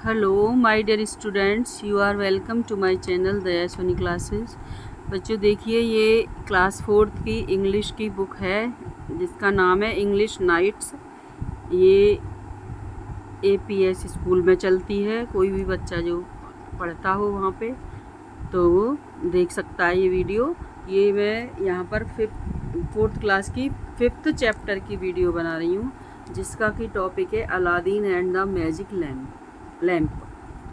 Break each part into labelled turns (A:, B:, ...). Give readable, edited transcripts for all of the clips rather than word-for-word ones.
A: Hello my dear students, you are welcome to my channel Daya Soni classes. बच्चों देखिए, ये class 4th की English की बुक है जिसका नाम है इंग्लिश नाइट्स। ये APS स्कूल में चलती है। कोई भी बच्चा जो पढ़ता हो वहाँ पे तो वो देख सकता है ये वीडियो। ये मैं यहाँ पर 4th क्लास की 5th चैप्टर की वीडियो बना रही हूँ जिसका कि टॉपिक है Aladdin and the magic lamp.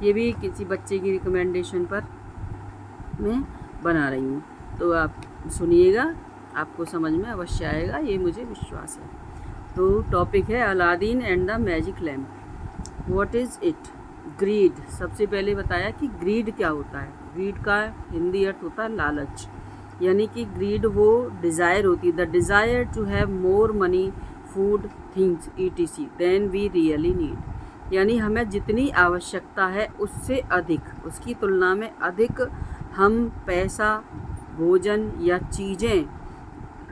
A: ये भी किसी बच्चे की रिकमेंडेशन पर मैं बना रही हूँ, तो आप सुनिएगा, आपको समझ में अवश्य आएगा, ये मुझे विश्वास है। तो टॉपिक है Aladdin and the magic lamp. What is it? Greed. सबसे पहले बताया कि ग्रीड क्या होता है। ग्रीड का हिंदी अर्थ होता है लालच, यानी कि ग्रीड वो डिज़ायर होती है, the desire to have more money, food, things ETC than we really need. यानी हमें जितनी आवश्यकता है उससे अधिक, उसकी तुलना में अधिक हम पैसा, भोजन या चीज़ें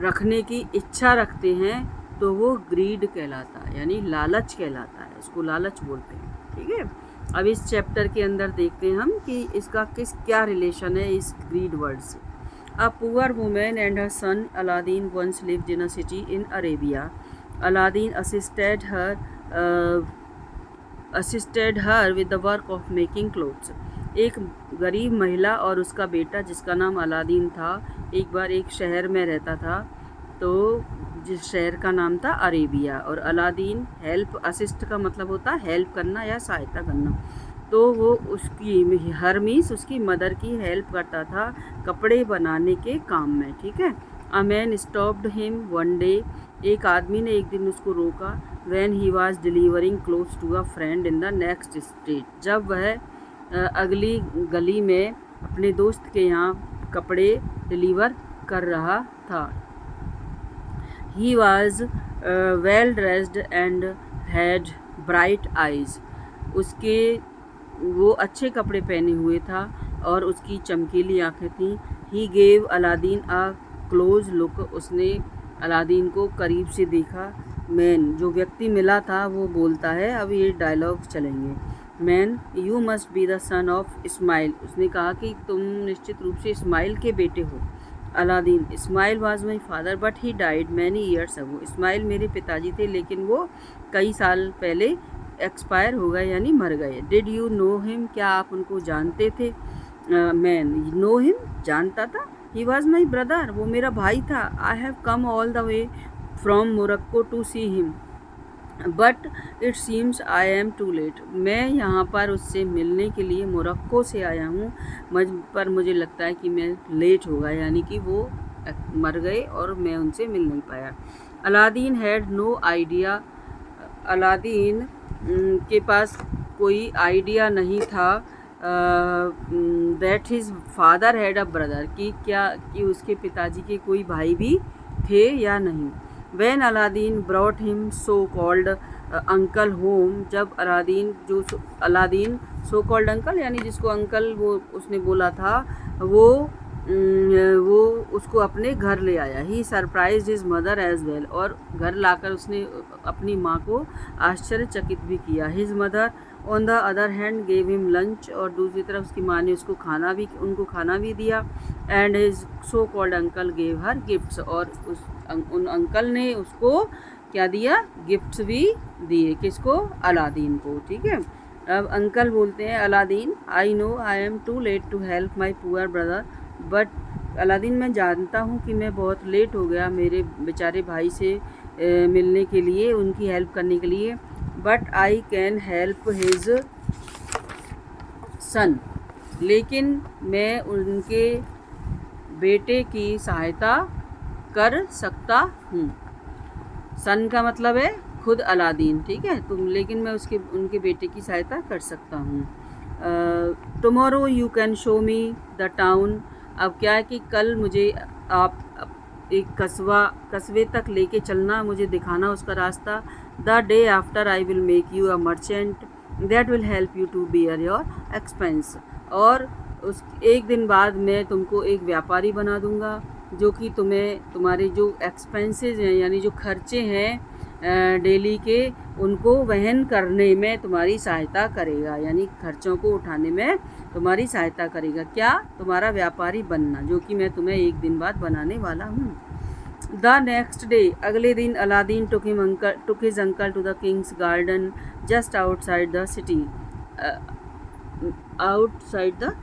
A: रखने की इच्छा रखते हैं तो वो ग्रीड कहलाता है, यानी लालच कहलाता है। इसको लालच बोलते हैं। ठीक है, अब इस चैप्टर के अंदर देखते हैं हम कि इसका क्या रिलेशन है इस ग्रीड वर्ड से। A poor woman and her son Aladdin once lived in a city in Arabia. Aladdin assisted her with the work of making clothes. एक गरीब महिला और उसका बेटा जिसका नाम अलादीन था, एक बार एक शहर में रहता था, तो जिस शहर का नाम था अरेबिया। और अलादीन हेल्प, असिस्ट का मतलब होता है हेल्प करना या सहायता करना, तो वो उसकी हरमीस उसकी मदर की हेल्प करता था कपड़े बनाने के काम में। ठीक है। A man stopped him one day. एक आदमी ने एक दिन उसको रोका। When he was delivering clothes to a friend in the next street. जब वह अगली गली में अपने दोस्त के यहाँ कपड़े डिलीवर कर रहा था। He was well dressed and had bright eyes. उसके वो अच्छे कपड़े पहने हुए था और उसकी चमकीली आंखें थीं। He gave Aladdin a close look. उसने अलादीन को करीब से देखा। मैन, जो व्यक्ति मिला था, वो बोलता है, अब ये डायलॉग चलेंगे। Man, you must be the son of Ismail. उसने कहा कि तुम निश्चित रूप से इस्माइल के बेटे हो। Aladdin, Ismail was my father but he died many years ago. Ismail मेरे पिताजी थे लेकिन वो कई साल पहले एक्सपायर हो गए, यानी मर गए। Did you know him? क्या आप उनको जानते थे? मैन, नो हिम, जानता था। ही वॉज माई ब्रदर, वो मेरा भाई था। I have come all the way from Morocco to see him but it seems I am too late. मैं यहाँ पर उससे मिलने के लिए मोरक्को से आया हूँ, पर मुझे लगता है कि मैं लेट हो गया, यानी कि वो मर गए और मैं उनसे मिल नहीं पाया। Aladdin had no idea. Aladdin के पास कोई आइडिया नहीं था that his father had a brother, कि उसके पिताजी के कोई भाई भी थे या नहीं। When Aladdin brought him so called uncle home. जब अलादीन सो कॉल्ड अंकल, यानी जिसको अंकल वो उसने बोला था, वो उसको अपने घर ले आया। He surprise his mother as well. और घर लाकर उसने अपनी माँ को आश्चर्यचकित भी किया। His mother on the other hand gave him lunch. और दूसरी तरफ उसकी माँ ने उनको खाना भी दिया। And his so called uncle gave her gifts. और उन अंकल ने उसको क्या दिया? गिफ्ट्स भी दिए। किसको? अलादीन को। ठीक है। अब अंकल बोलते हैं, Aladdin, I know I am too late to help my poor brother but. Aladdin, मैं जानता हूँ कि मैं बहुत लेट हो गया मेरे बेचारे भाई से मिलने के लिए, उनकी हेल्प करने के लिए, but I can help his son. लेकिन मैं उनके बेटे की सहायता कर सकता हूँ। सन का मतलब है खुद अलादीन। ठीक है, लेकिन मैं उनके बेटे की सहायता कर सकता हूँ। Tomorrow you can show me the town. अब क्या है कि कल मुझे आप एक कस्बे तक लेके चलना, मुझे दिखाना उसका रास्ता। The day after I will make you a merchant that will help you to bear your expense. और उस एक दिन बाद मैं तुमको एक व्यापारी बना दूंगा जो कि तुम्हें तुम्हारे जो एक्सपेंसेस हैं, यानी जो खर्चे हैं, डेली के उनको वहन करने में तुम्हारी सहायता करेगा, यानी खर्चों को उठाने में तुम्हारी सहायता करेगा। क्या? तुम्हारा व्यापारी बनना, जो कि मैं तुम्हें एक दिन बाद बनाने वाला हूँ। द नेक्स्ट डे, अगले दिन Aladdin took his uncle to the king's garden just outside the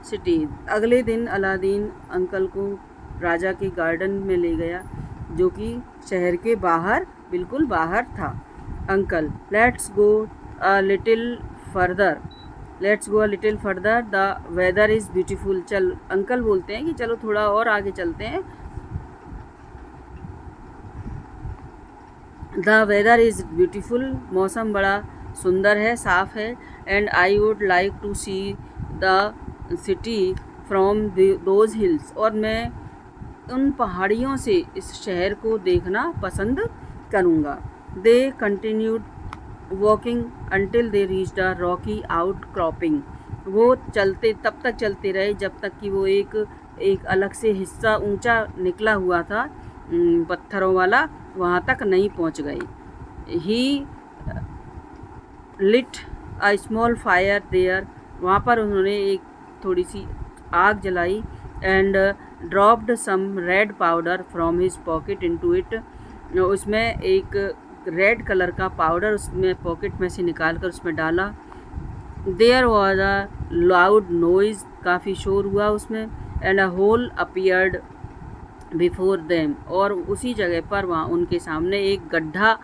A: city. अगले दिन अलादीन अंकल को राजा के गार्डन में ले गया, जो कि शहर के बाहर, बिल्कुल बाहर था। Uncle, let's go a little further, the weather is beautiful. Uncle बोलते हैं कि चलो थोड़ा और आगे चलते हैं। द वेदर इज़ ब्यूटीफुल, मौसम बड़ा सुंदर है, साफ़ है। And I would like to see the city from those hills, और मैं उन पहाड़ियों से इस शहर को देखना पसंद करूँगा। They continued walking until they reached a rocky outcropping. वो तब तक चलते रहे जब तक कि वो एक अलग से हिस्सा ऊंचा निकला हुआ था, पत्थरों वाला, वहाँ तक नहीं पहुँच गए। He lit a small fire there, वहाँ पर उन्होंने एक थोड़ी सी आग जलाई। And dropped some red powder from his pocket into it, उसमें एक रेड कलर का पाउडर उसमें पॉकेट में से निकाल कर उसमें डाला। There was a loud noise, काफ़ी शोर हुआ उसमें। And a hole appeared before them, और उसी जगह पर वहाँ उनके सामने एक गड्ढा,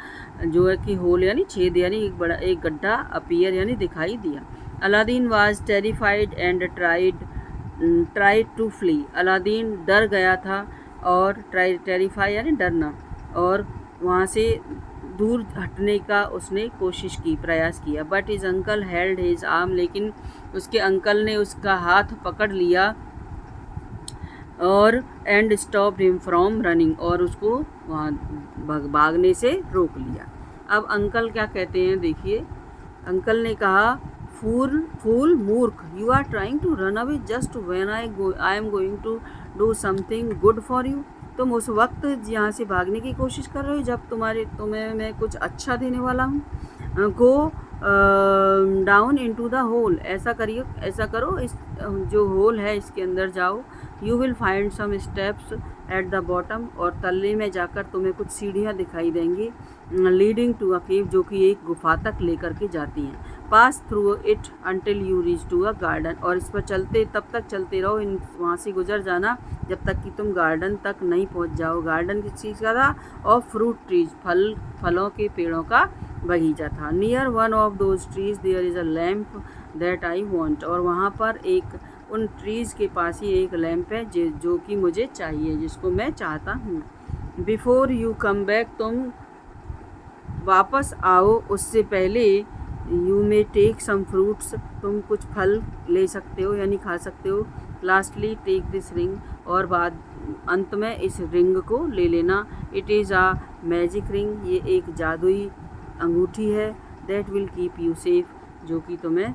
A: जो है कि होल यानी छेद, यानी एक गड्ढा अपीयर यानी दिखाई दिया। Aladdin was terrified and tried to flee, Aladdin डर गया था और टेरिफाई यानी डरना, और वहाँ से दूर हटने का उसने कोशिश की, प्रयास किया। But his uncle held his arm, लेकिन उसके अंकल ने उसका हाथ पकड़ लिया और and stopped him from running, और उसको वहाँ भागने से रोक लिया। अब अंकल क्या कहते हैं, देखिए। अंकल ने कहा, फूल मूर्ख, you are trying to run away just when I am going to do something good for you. तुम उस वक्त यहाँ से भागने की कोशिश कर रहे हो जब तुम्हें मैं कुछ अच्छा देने वाला हूँ। Go down into the hole, ऐसा करो, इस जो होल है इसके अंदर जाओ। You will find some steps at the bottom, और तल्ले में जाकर तुम्हें कुछ सीढ़ियाँ दिखाई देंगी, लीडिंग टू अ केव, जो कि एक गुफा तक लेकर के जाती हैं। Pass through it until you reach to a garden, और इस पर तब तक चलते रहो, वहाँ से गुजर जाना जब तक कि तुम गार्डन तक नहीं पहुँच जाओ। गार्डन किस चीज़ का था? और फ्रूट ट्रीज, फलों के पेड़ों का बगीचा था। Near one of those trees there is a lamp that I want, और वहाँ पर उन ट्रीज़ के पास ही एक लैंप है जो कि मुझे चाहिए, जिसको मैं चाहता हूँ। बिफोर यू कम बैक, तुम वापस आओ उससे पहले, you may take some fruits, तुम कुछ फल ले सकते हो यानी खा सकते हो। लास्टली टेक दिस रिंग, और अंत में इस रिंग को ले लेना। It is a magic ring, ये एक जादुई अंगूठी है। That will keep you safe, जो कि तुम्हें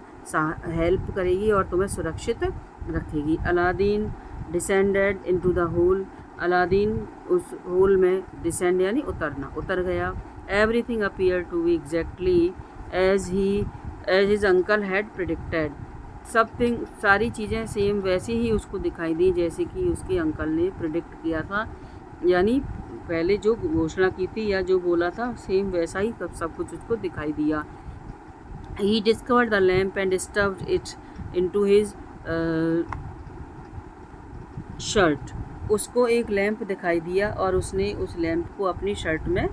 A: हेल्प करेगी और तुम्हें सुरक्षित रखेगी। Aladdin descended into the hole, Aladdin उस होल में डिसेंड यानी उतर गया। Everything appear to be exactly as his uncle had predicted, सारी चीज़ें सेम वैसे ही उसको दिखाई दी जैसे कि उसके अंकल ने प्रिडिक्ट किया था, यानी पहले जो घोषणा की थी या जो बोला था सेम वैसा ही सब कुछ उसको दिखाई दिया। He discovered the lamp and stuffed it into his shirt, उसको एक लैंप दिखाई दिया और उसने उस लैंप को अपनी शर्ट में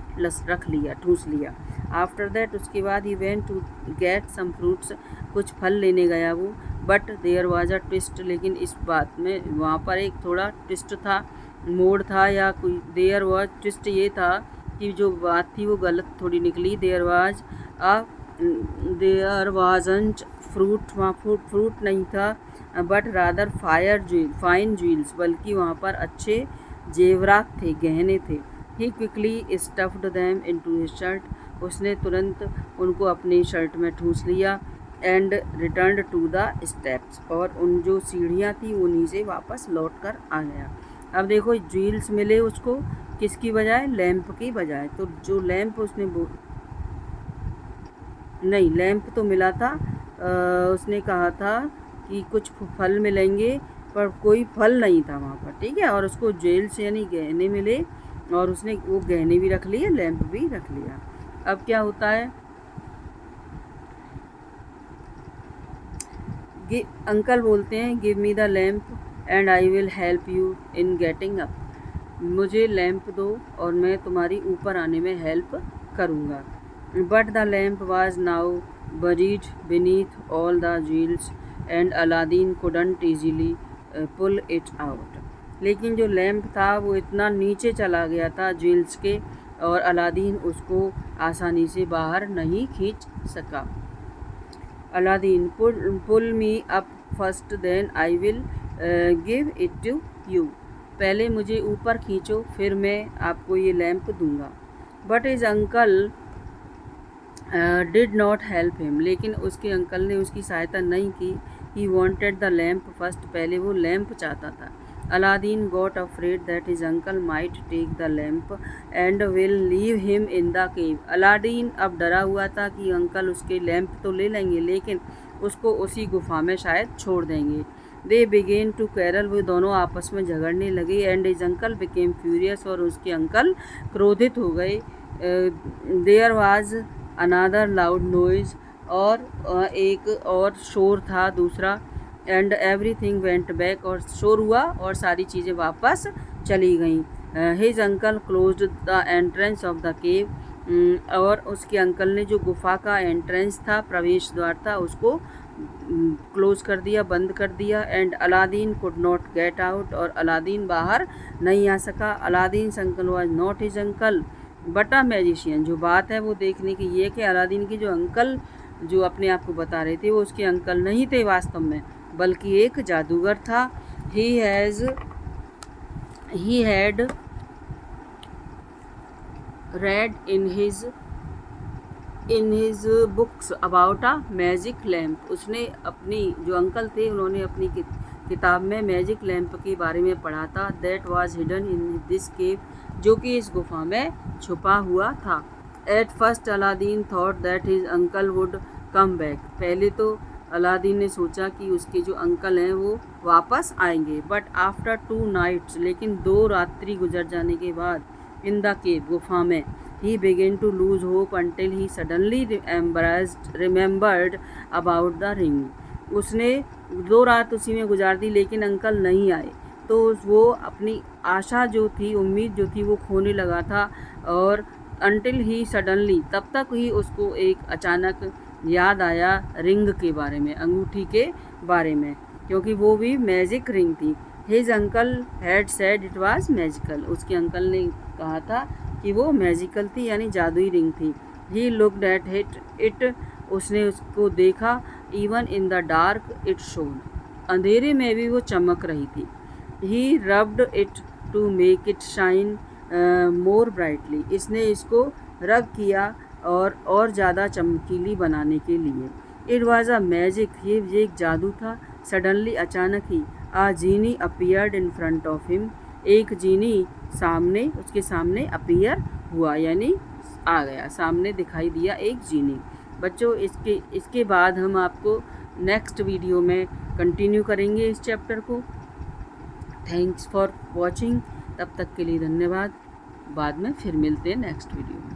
A: रख लिया, ठूस लिया। आफ्टर दैट, उसके बाद he went to get some fruits, कुछ फल लेने गया वो। But there was a twist, लेकिन इस बात में वहाँ पर एक थोड़ा ट्विस्ट था, मोड़ था, या कोई देयर वाज ट्विस्ट ये था कि जो बात थी वो गलत थोड़ी निकली। देयर वाजंट फ्रूट, वहाँ फ्रूट नहीं था, बट रादर फाइन ज्वेल्स, बल्कि वहाँ पर अच्छे जेवरात थे, गहने थे। He quickly stuffed them into his shirt, उसने तुरंत उनको अपनी शर्ट में ठूस लिया। And return to the steps, और उन जो सीढ़ियाँ थी उन्हीं से वापस लौट कर आ गया। अब देखो, ज्वेल्स मिले उसको किसकी बजाय? लैंप की बजाय। तो जो लैंप उसने नहीं, लैंप तो मिला था। उसने कहा था कि कुछ फल मिलेंगे, पर कोई फल नहीं था वहाँ पर, ठीक है। और उसको जेल से यानी गहने मिले, और उसने वो गहने भी रख लिए, लैंप भी रख लिया। अब क्या होता है, अंकल बोलते हैं give me the lamp and I will help you in getting up. मुझे लैंप दो और मैं तुम्हारी ऊपर आने में हेल्प करूँगा। But the lamp was now buried beneath all the jewels and Aladdin couldn't easily pull it out. लेकिन जो लैंप था वो इतना नीचे चला गया था ज्वेल्स के, और अलादीन उसको आसानी से बाहर नहीं खींच सका। Aladdin pull me up first then I will give it to you. पहले मुझे ऊपर खींचो, फिर मैं आपको ये लैंप दूंगा। But his uncle did not help him. लेकिन उसके अंकल ने उसकी सहायता नहीं की। He wanted the lamp first. पहले वो लैंप चाहता था। Aladdin got afraid that his uncle might take the lamp and will leave him in the cave. Aladdin अब डरा हुआ था कि अंकल उसके लैंप तो ले लेंगे, लेकिन उसको उसी गुफा में शायद छोड़ देंगे। They began to quarrel. वो दोनों आपस में झगड़ने लगे। And his uncle became furious. और उसके अंकल क्रोधित हो गए। There was another loud noise. और एक और शोर था दूसरा। And everything went back. और शोर हुआ और सारी चीज़ें वापस चली गईं। His uncle closed the entrance of the cave. और उसके अंकल ने जो गुफा का एंट्रेंस था, प्रवेश द्वार था, उसको क्लोज कर दिया, बंद कर दिया। And Aladdin could not get out. और अलादीन बाहर नहीं आ सका। Aladdin uncle was not his uncle but a magician. जो बात है वो देखने की ये कि अलादीन के जो अंकल जो अपने आप को बता रहे थे, वो उसके अंकल नहीं थे वास्तव में, बल्कि एक जादूगर था। He had read in his books about a magic lamp. उसने अपनी जो अंकल थे, उन्होंने अपनी किताब में मैजिक लैम्प के बारे में पढ़ा था। That was hidden in this केव। जो कि इस गुफा में छुपा हुआ था। At first Aladdin thought that his uncle would come back. पहले तो अलादीन ने सोचा कि उसके जो अंकल हैं वो वापस आएंगे। But after 2 nights. लेकिन 2 रात्रि गुजर जाने के बाद, इन द केव गुफा में, he began to lose hope until he suddenly remembered about the ring। उसने 2 रात उसी में गुजार दी, लेकिन अंकल नहीं आए। तो वो अपनी आशा जो थी, उम्मीद जो थी, वो खोने लगा था। और until he suddenly, तब तक ही उसको एक अचानक याद आया रिंग के बारे में, अंगूठी के बारे में, क्योंकि वो भी मैजिक रिंग थी। His uncle had said it was magical. उसके अंकल ने कहा था कि वो मैजिकल थी, यानी जादुई रिंग थी। He looked at it. उसने उसको देखा। Even in the dark it shone. अंधेरे में भी वो चमक रही थी। He rubbed it to make it shine more brightly. इसने इसको रब किया और ज़्यादा चमकीली बनाने के लिए। It was a magic. ये एक जादू था। सडनली, अचानक ही, a genie appeared in front of him. एक जीनी उसके सामने अपीयर हुआ, यानी आ गया, सामने दिखाई दिया एक जीनी। बच्चों, इसके बाद हम आपको नेक्स्ट वीडियो में कंटिन्यू करेंगे इस चैप्टर को। Thanks for watching. तब तक के लिए धन्यवाद। बाद में फिर मिलते हैं नेक्स्ट वीडियो में।